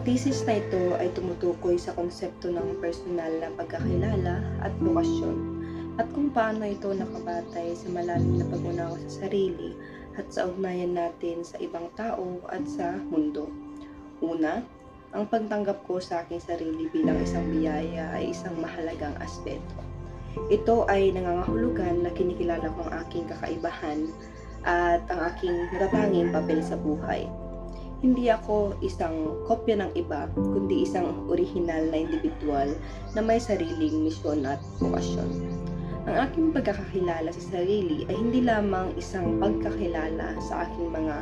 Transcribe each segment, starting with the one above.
thesis na ito ay tumutukoy sa konsepto ng personal na pagkakilala at bokasyon, at kung paano ito nakabatay sa malalim na pag-unawa sa sarili at sa ugnayan natin sa ibang tao at sa mundo. Una, ang pagtanggap ko sa aking sarili bilang isang biyaya ay isang mahalagang aspeto. Ito ay nangangahulugan na kinikilala ko ang aking kakaibahan at ang aking natatanging papel sa buhay. Hindi ako isang kopya ng iba, kundi isang orihinal na individual na may sariling misyon at bokasyon. Ang aking pagkakakilala sa sarili ay hindi lamang isang pagkakilala sa aking mga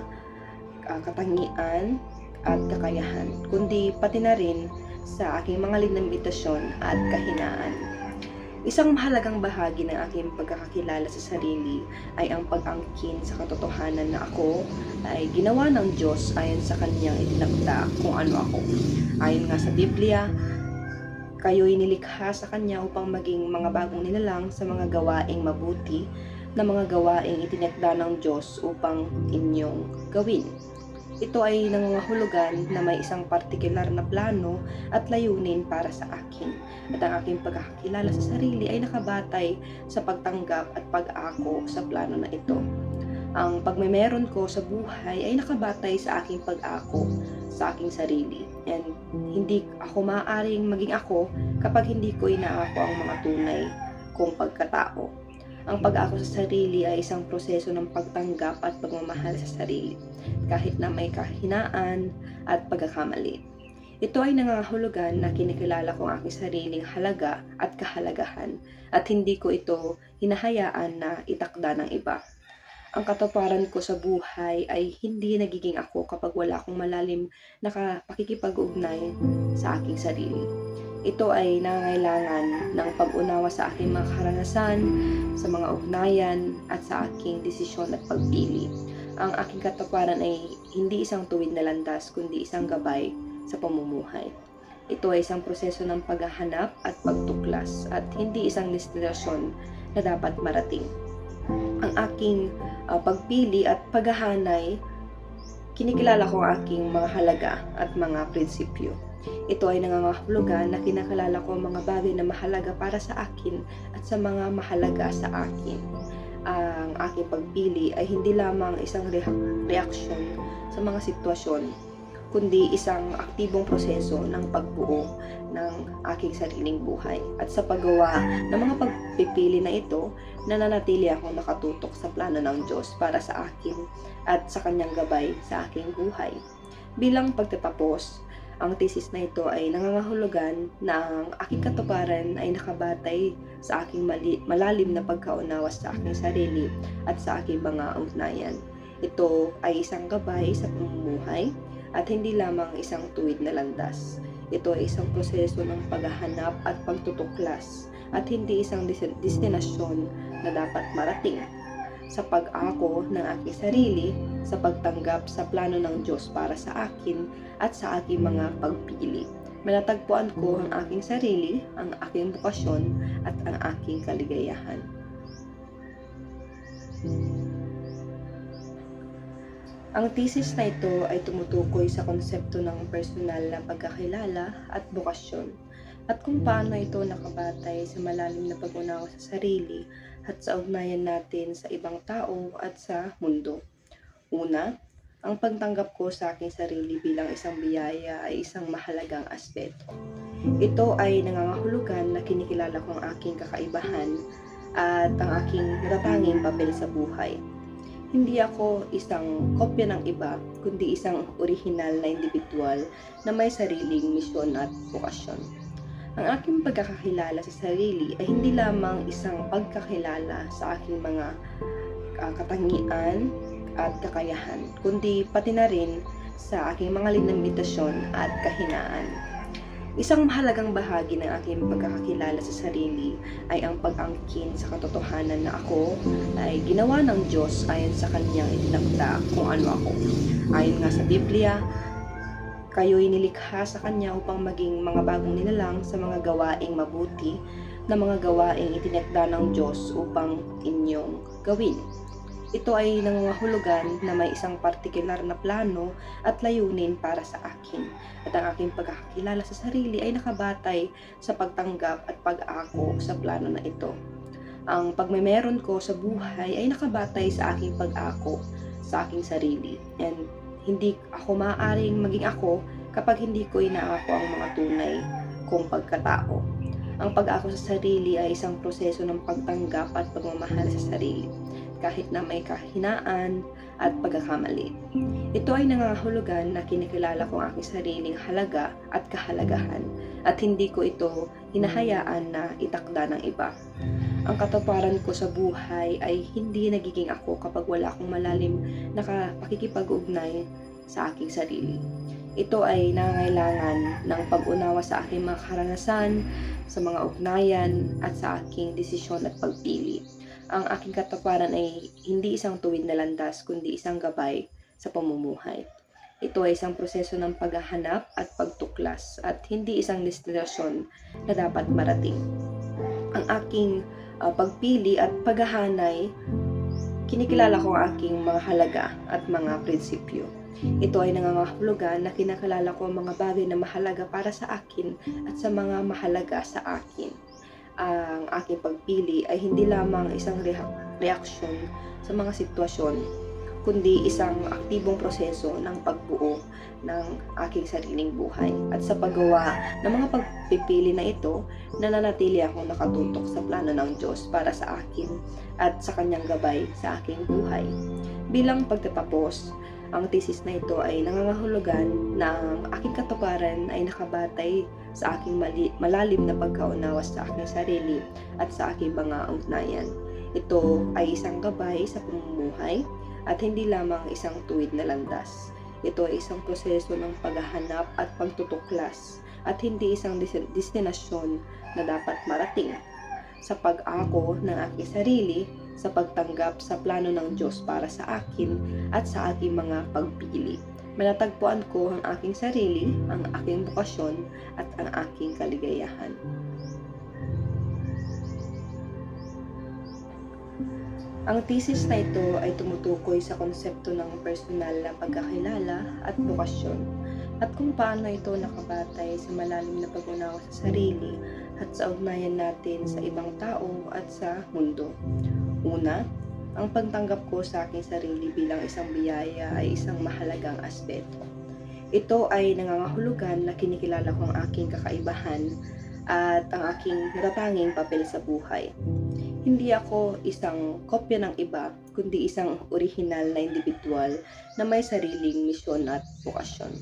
katangian at kakayahan, kundi pati na rin sa aking mga limitasyon at kahinaan. Isang mahalagang bahagi ng aking pagkakakilala sa sarili ay ang pag-angkin sa katotohanan na ako ay ginawa ng Diyos ayon sa kanyang itinakda kung ano ako. Ayon nga sa Biblia, kayo'y nilikha sa kanya upang maging mga bagong nilalang sa mga gawaing mabuti na mga gawaing itinakda ng Diyos upang inyong gawin. Ito ay nangangahulugan na may isang partikular na plano at layunin para sa akin. At ang aking pagkakakilala sa sarili ay nakabatay sa pagtanggap at pag-ako sa plano na ito. Ang pagmemeron ko sa buhay ay nakabatay sa aking pag-ako sa aking sarili. And hindi ako maaaring maging ako kapag hindi ko inaako ang mga tunay kong pagkatao. Ang pag-ako sa sarili ay isang proseso ng pagtanggap at pagmamahal sa sarili, kahit na may kahinaan at pagkakamali. Ito ay nangangahulugan na kinikilala ko ang aking sariling halaga at kahalagahan, at hindi ko ito hinahayaan na itakda ng iba. Ang katuparan ko sa buhay ay hindi nagiging ako kapag wala akong malalim na pakikipag-ugnay sa aking sarili. Ito ay nangangailangan ng pag-unawa sa aking mga karanasan, sa mga ugnayan, at sa aking desisyon at pagpili. Ang aking katuparan ay hindi isang tuwid na landas, kundi isang gabay sa pamumuhay. Ito ay isang proseso ng paghahanap at pagtuklas, at hindi isang destinasyon na dapat marating. Ang aking pagpili at paghahanay, kinikilala ko ang aking mga halaga at mga prinsipyo. Ito ay nangangahulugan na kinakilala ko ang mga bagay na mahalaga para sa akin at sa mga mahalaga sa akin. Ang aking pagpili ay hindi lamang isang reaksyon sa mga sitwasyon, kundi isang aktibong proseso ng pagbuo ng aking sariling buhay. At sa paggawa ng mga pagpipili na ito, nananatili akong nakatutok sa plano ng Diyos para sa akin at sa kanyang gabay sa aking buhay. Bilang pagtatapos, ang thesis na ito ay nangangahulugan na ang aking katuparan ay nakabatay sa aking malalim na pagkaunawa sa aking sarili at sa aking mga ugnayan. Ito ay isang gabay sa pamumuhay at hindi lamang isang tuwid na landas. Ito ay isang proseso ng paghahanap at pagtutuklas at hindi isang destinasyon na dapat marating. Sa pag-ako ng aking sarili, sa pagtanggap sa plano ng Diyos para sa akin at sa aking mga pagpili. Matatagpuan ko ang aking sarili, ang aking bokasyon at ang aking kaligayahan. Ang thesis na ito ay tumutukoy sa konsepto ng personal na pagkakilala at bokasyon, at kung paano ito nakabatay sa malalim na pag-unawa sa sarili at sa ugnayan natin sa ibang tao at sa mundo. Una, ang pagtanggap ko sa aking sarili bilang isang biyaya ay isang mahalagang aspeto. Ito ay nangangahulugan na kinikilala ko ang aking kakaibahan at ang aking natatanging papel sa buhay. Hindi ako isang kopya ng iba, kundi isang orihinal na individual na may sariling misyon at bokasyon. Ang aking pagkakakilala sa sarili ay hindi lamang isang pagkakilala sa aking mga katangian at kakayahan, kundi pati na rin sa aking mga limitasyon at kahinaan. Isang mahalagang bahagi ng aking pagkakakilala sa sarili ay ang pag-angkin sa katotohanan na ako ay ginawa ng Diyos ayon sa kanyang itinakda kung ano ako. Ayon nga sa Biblia, kayo'y nilikha sa kanya upang maging mga bagong nilalang sa mga gawaing mabuti na mga gawaing itinakda ng Diyos upang inyong gawin. Ito ay nangangahulugan na may isang partikular na plano at layunin para sa akin. At ang aking pagkakakilala sa sarili ay nakabatay sa pagtanggap at pag-ako sa plano na ito. Ang pagmemeron ko sa buhay ay nakabatay sa aking pag-ako sa aking sarili. And hindi ako maaaring maging ako kapag hindi ko inaako ang mga tunay kong pagkatao. Ang pag-ako sa sarili ay isang proseso ng pagtanggap at pagmamahal sa sarili, kahit na may kahinaan at pagkakamali. Ito ay nangangahulugan na kinikilala ko ang aking sariling halaga at kahalagahan, at hindi ko ito hinahayaan na itakda ng iba. Ang katuparan ko sa buhay ay hindi nagiging ako kapag wala akong malalim na pakikipag-ugnay sa aking sarili. Ito ay nangangailangan ng pag-unawa sa aking mga karanasan, sa mga ugnayan, at sa aking desisyon at pagpili. Ang aking katuparan ay hindi isang tuwid na landas, kundi isang gabay sa pamumuhay. Ito ay isang proseso ng paghahanap at pagtuklas, at hindi isang destinasyon na dapat marating. Ang aking pagpili at paghahanay, kinikilala ko ang aking mga halaga at mga prinsipyo. Ito ay nangangahulugan na kinakilala ko ang mga bagay na mahalaga para sa akin at sa mga mahalaga sa akin. Ang aking pagpili ay hindi lamang isang reaksyon sa mga sitwasyon, kundi isang aktibong proseso ng pagbuo ng aking sariling buhay. At sa paggawa ng mga pagpipili na ito, nananatili akong nakatutok sa plano ng Diyos para sa akin at sa kanyang gabay sa aking buhay. Bilang pagtatapos, ang thesis na ito ay nangangahulugan na ang aking katuparan ay nakabatay sa aking malalim na pagkaunawa sa aking sarili at sa aking mga ugnayan. Ito ay isang gabay sa pamumuhay at hindi lamang isang tuwid na landas. Ito ay isang proseso ng paghahanap at pagtutuklas at hindi isang destinasyon na dapat marating. Sa pag-ako ng aking sarili, sa pagtanggap sa plano ng Diyos para sa akin at sa aking mga pagpili, matatagpuan ko ang aking sarili, ang aking bukasyon at ang aking kaligayahan. Ang thesis na ito ay tumutukoy sa konsepto ng personal na pagkakilala at bukasyon, at kung paano ito nakabatay sa malalim na pag-unawa sa sarili at sa ugnayan natin sa ibang tao at sa mundo. Una, ang pagtanggap ko sa aking sarili bilang isang biyaya ay isang mahalagang aspeto. Ito ay nangangahulugan na kinikilala ko ang aking kakaibahan at ang aking natatanging papel sa buhay. Hindi ako isang kopya ng iba, kundi isang orihinal na individual na may sariling misyon at bukasyon.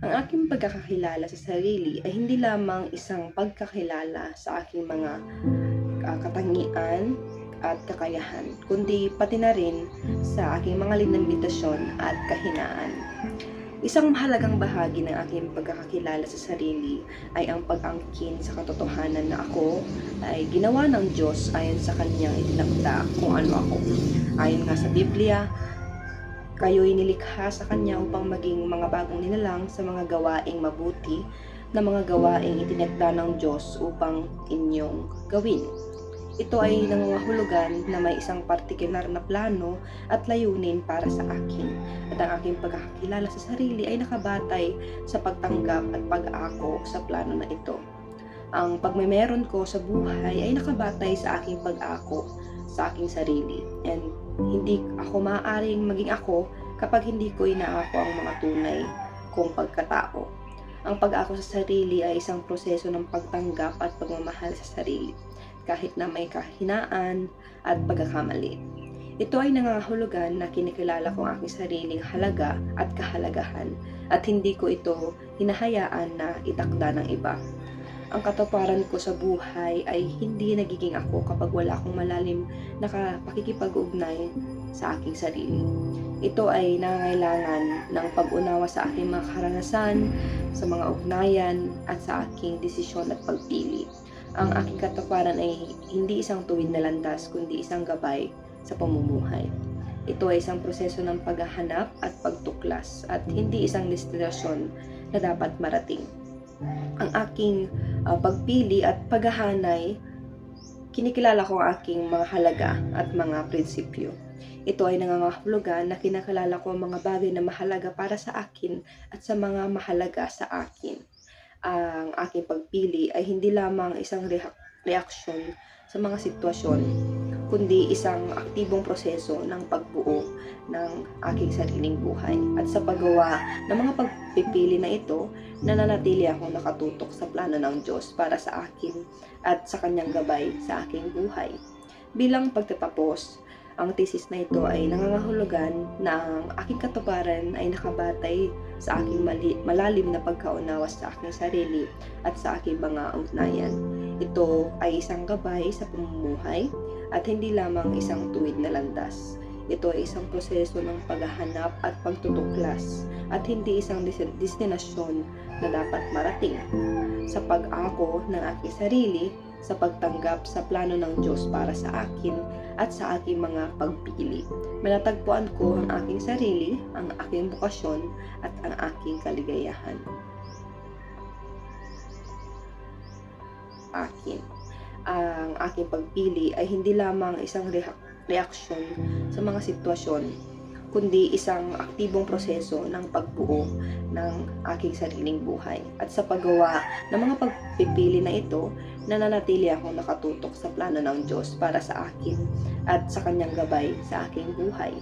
Ang aking pagkakakilala sa sarili ay hindi lamang isang pagkakilala sa aking mga katangian at kakayahan, kundi pati na rin sa aking mga limitasyon at kahinaan. Isang mahalagang bahagi ng aking pagkakakilala sa sarili ay ang pag-angkin sa katotohanan na ako ay ginawa ng Diyos ayon sa kanyang itinakda kung ano ako. Ayon nga sa Biblia, kayo'y nilikha sa kanya upang maging mga bagong nilalang sa mga gawaing mabuti na mga gawaing itinakda ng Diyos upang inyong gawin. Ito ay nangangahulugan na may isang partikular na plano at layunin para sa akin, at ang aking pagkakakilala sa sarili ay nakabatay sa pagtanggap at pag-ako sa plano na ito. Ang pagmemeron ko sa buhay ay nakabatay sa aking pag-ako sa aking sarili, and hindi ako maaaring maging ako kapag hindi ko inaako ang mga tunay kong pagkatao. Ang pag-ako sa sarili ay isang proseso ng pagtanggap at pagmamahal sa sarili, kahit na may kahinaan at pagkakamali. Ito ay nangangahulugan na kinikilala ko ang aking sariling halaga at kahalagahan, at hindi ko ito hinahayaan na itakda ng iba. Ang katuparan ko sa buhay ay hindi nagiging ako kapag wala akong malalim na pakikipag-ugnay sa aking sarili. Ito ay nangangailangan ng pag-unawa sa aking mga karanasan, sa mga ugnayan, at sa aking desisyon at pagpili. Ang aking katuparan ay hindi isang tuwid na landas, kundi isang gabay sa pamumuhay. Ito ay isang proseso ng paghahanap at pagtuklas, at hindi isang destinasyon na dapat marating. Ang aking pagpili at paghahanay, kinikilala ko ang aking mga halaga at mga prinsipyo. Ito ay nangangahulugan na kinakalala ko ang mga bagay na mahalaga para sa akin at sa mga mahalaga sa akin. Ang aking pagpili ay hindi lamang isang reaksyon sa mga sitwasyon, kundi isang aktibong proseso ng pagbuo ng aking sariling buhay. At sa paggawa ng mga pagpipili na ito, nananatili akong nakatutok sa plano ng Diyos para sa akin at sa kanyang gabay sa aking buhay. Bilang pagtatapos, ang thesis na ito ay nangangahulugan na ang aking katuparan ay nakabatay sa aking malalim na pagkaunawa sa aking sarili at sa aking mga ugnayan. Ito ay isang gabay sa pamumuhay at hindi lamang isang tuwid na landas. Ito ay isang proseso ng paghahanap at pagtutuklas at hindi isang destinasyon na dapat marating. Sa pag-ako ng aking sarili, sa pagtanggap sa plano ng Diyos para sa akin at sa aking mga pagpili. Malatagpuan ko ang aking sarili, ang aking bukasyon at ang aking kaligayahan. Akin. Ang aking pagpili ay hindi lamang isang reaksyon sa mga sitwasyon, kundi isang aktibong proseso ng pagbuo ng aking sariling buhay. At sa paggawa ng mga pagpipili na ito, nananatili akong nakatutok sa plano ng Diyos para sa akin at sa kanyang gabay sa aking buhay.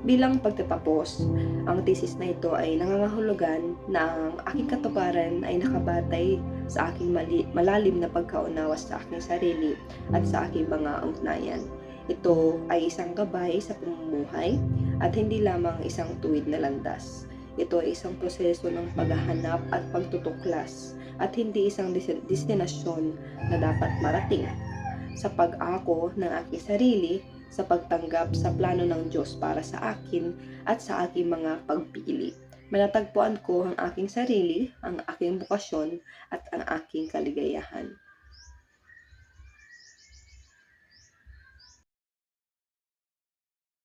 Bilang pagtatapos, ang thesis na ito ay nangangahulugan na ang aking katuparan ay nakabatay sa aking malalim na pagkaunawa sa aking sarili at sa aking mga ugnayan. Ito ay isang gabay sa pamumuhay at hindi lamang isang tuwid na landas. Ito ay isang proseso ng paghahanap at pagtutuklas at hindi isang destinasyon na dapat marating. Sa pag-ako ng aking sarili, sa pagtanggap sa plano ng Diyos para sa akin at sa aking mga pagpili. Malatagpuan ko ang aking sarili, ang aking bukasyon at ang aking kaligayahan.